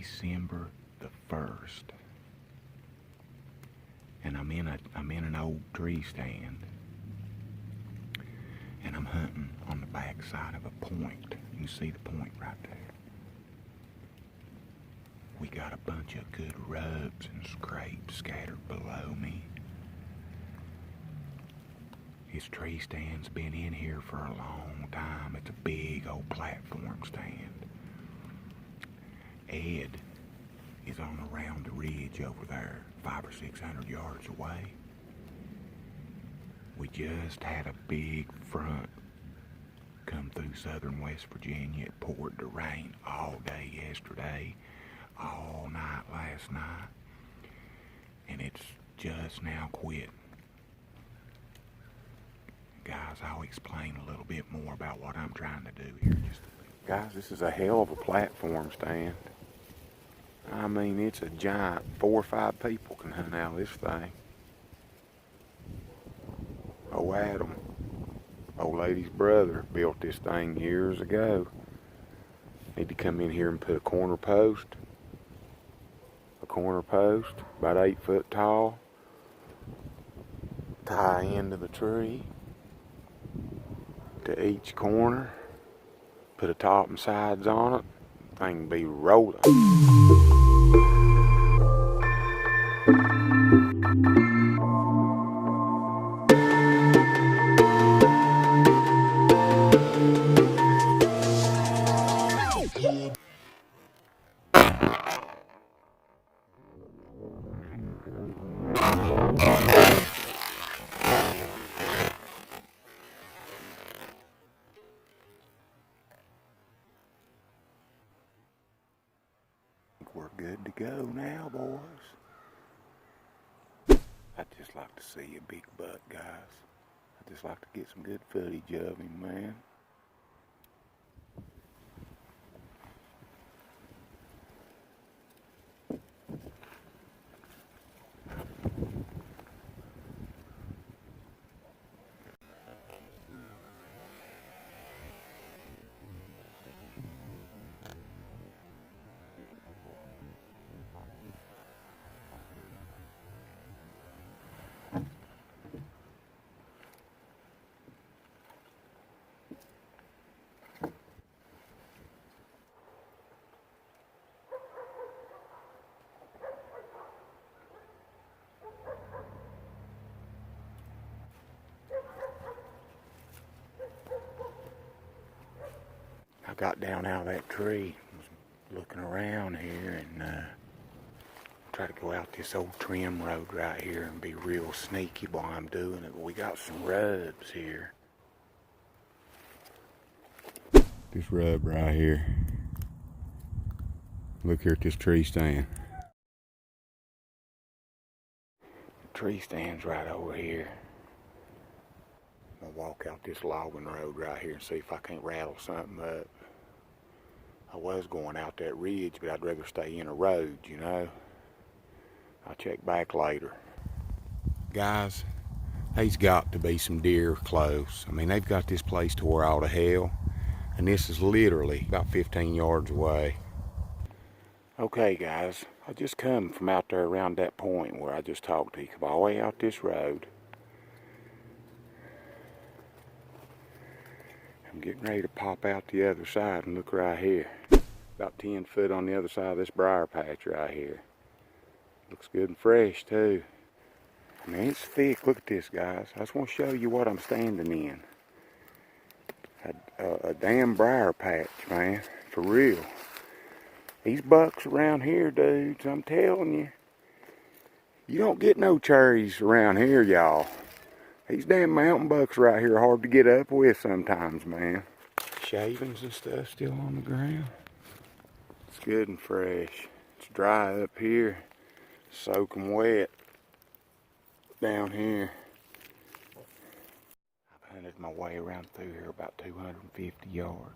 December the 1st, and I'm in an old tree stand, and I'm hunting on the back side of a point. You can see the point right there. We got a bunch of good rubs and scrapes scattered below me. His tree stand's been in here for a long time. It's a big old platform stand. Ed is on around the ridge over there, 500 or 600 yards away. We just had a big front come through southern West Virginia. It poured the rain all day yesterday, all night last night, and it's just now quit. Guys, I'll explain a little bit more about what I'm trying to do here. Guys, this is a hell of a platform stand. I mean, it's a giant. 4 or 5 people can hunt out of this thing. Oh, Adam, old lady's brother, built this thing years ago. Need to come in here and put a corner post. About 8 foot tall. Tie into the tree to each corner. Put a top and sides on it. Thing will be rolling. We're good to go now, boys. I'd just like to see a big buck, guys. I'd just like to get some good footage of him, man. I got down out of that tree, was looking around here, and try to go out this old trim road right here and be real sneaky while I'm doing it. But we got some rubs here. This rub right here. Look here at this tree stand. The tree stand's right over here. I'm gonna walk out this logging road right here and see if I can't rattle something up. I was going out that ridge, but I'd rather stay in a road, you know. I'll check back later. Guys, there's got to be some deer close. I mean, they've got this place to where all the hell, and this is literally about 15 yards away. Okay, guys, I just come from out there around that point where I just talked to you. Come all the way out this road. I'm getting ready to pop out the other side and look right here. About 10 foot on the other side of this briar patch right here. Looks good and fresh too. I mean, it's thick. Look at this, guys. I just want to show you what I'm standing in. A damn briar patch, man. For real. These bucks around here, dudes, I'm telling you. You don't get no cherries around here, y'all. These damn mountain bucks right here are hard to get up with sometimes, man. Shavings and stuff still on the ground. It's good and fresh. It's dry up here. Soak 'em wet down here. I've hunted my way around through here about 250 yards.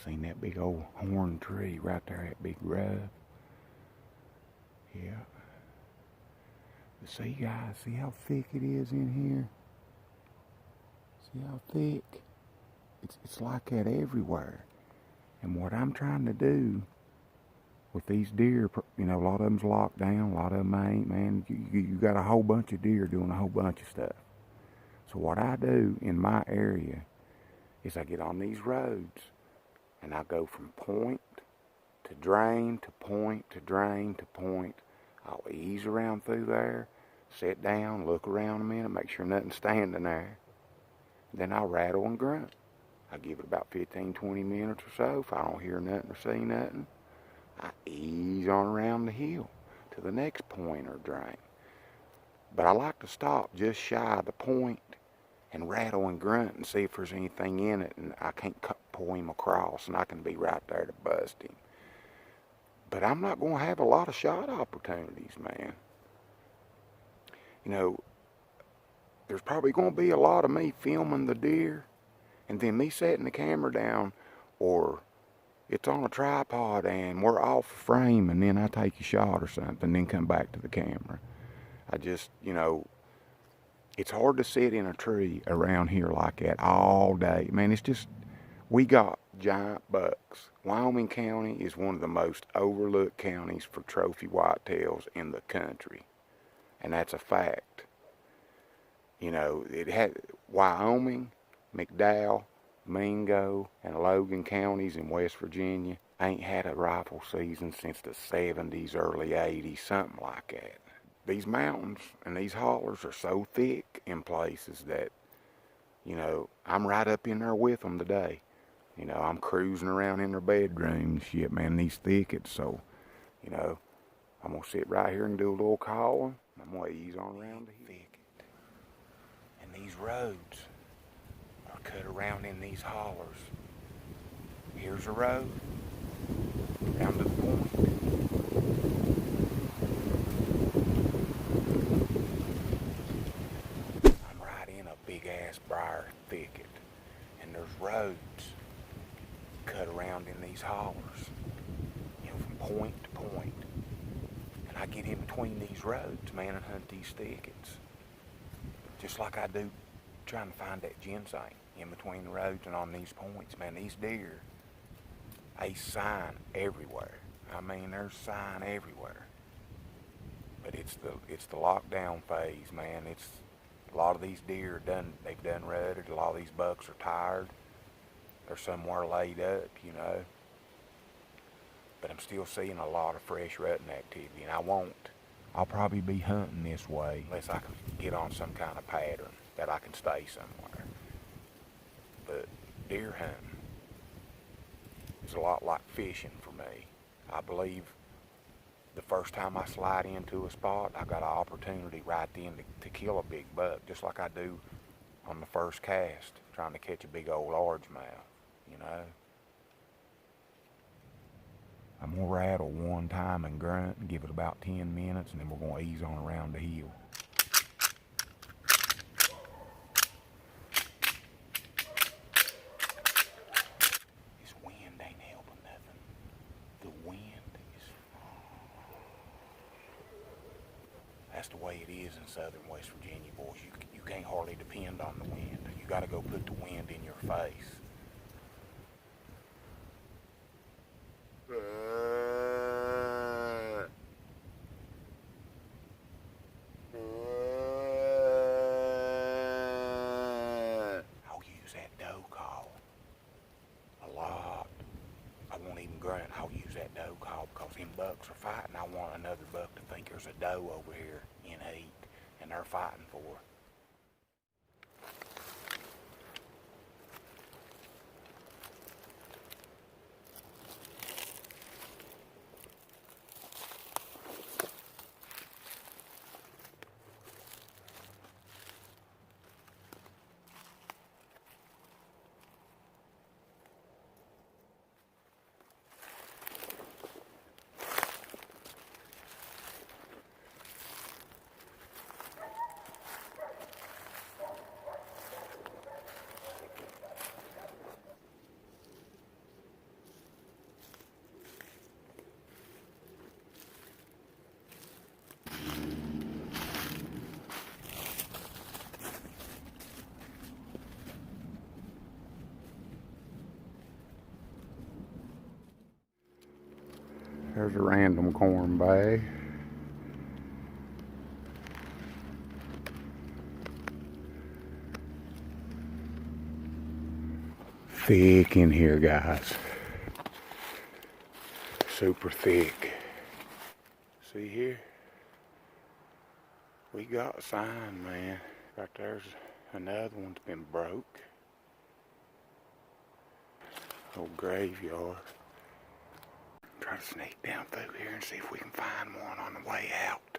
Seen that big old horn tree right there, that big rub. Yeah. But see, guys, see how thick it is in here? See how thick? It's like that everywhere. And what I'm trying to do with these deer, you know, a lot of them's locked down, a lot of them ain't, man. You got a whole bunch of deer doing a whole bunch of stuff. So what I do in my area is I get on these roads and I go from point to drain to point to drain to point. I'll ease around through there, sit down, look around a minute, make sure nothing's standing there. Then I'll rattle and grunt. I give it about 15, 20 minutes or so. If I don't hear nothing or see nothing, I ease on around the hill to the next point or drain. But I like to stop just shy of the point and rattle and grunt and see if there's anything in it, and I can't pull him across, and I can be right there to bust him. But I'm not going to have a lot of shot opportunities, man. You know, there's probably going to be a lot of me filming the deer, and then me setting the camera down, or it's on a tripod and we're off frame, and then I take a shot or something, then come back to the camera. I just, you know, it's hard to sit in a tree around here like that all day. Man, it's just, we got giant bucks. Wyoming County is one of the most overlooked counties for trophy whitetails in the country. And that's a fact. You know, it had Wyoming, McDowell, Mingo, and Logan counties in West Virginia ain't had a rifle season since the 70s, early 80s, something like that. These mountains and these hollers are so thick in places that, you know, I'm right up in there with them today. You know, I'm cruising around in their bedrooms, shit, man, these thickets. So, you know, I'm going to sit right here and do a little calling. I'm going to ease on around the thicket. And these roads are cut around in these hollers. Here's a road down to the point. I'm right in a big ass briar thicket, and there's roads cut around in these hollers, you know, from point to point. And I get in between these roads, man, and hunt these thickets. Just like I do trying to find that ginseng in between the roads and on these points, man. These deer, they sign everywhere. I mean, there's sign everywhere. But it's the lockdown phase, man. It's a lot of these deer they've done rutted. A lot of these bucks are tired. They're somewhere laid up, you know. But I'm still seeing a lot of fresh rutting activity, and I'll probably be hunting this way unless I can get on some kind of pattern that I can stay somewhere. But deer hunting is a lot like fishing for me. I believe the first time I slide into a spot, I got an opportunity right then to kill a big buck, just like I do on the first cast, trying to catch a big old largemouth, you know. I'm going to rattle one time and grunt and give it about 10 minutes, and then we're going to ease on around the hill. This wind ain't helping nothing. The wind is... That's the way it is in southern West Virginia, boys. You can't hardly depend on the wind. You got to go put the wind in your face. I'll use that doe call a lot. I won't even grunt. I'll use that doe call because them bucks are fighting. I want another buck to think there's a doe over here in heat, and they're fighting for her. There's a random corn bag. Thick in here, guys. Super thick. See here? We got a sign, man. Right there's another one's been broke. Old graveyard. Try to sneak down through here and see if we can find one on the way out.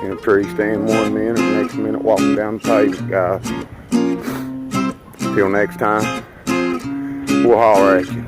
In a tree stand 1 minute, next minute walking down the pavement, guys. Till next time, we'll holler at you.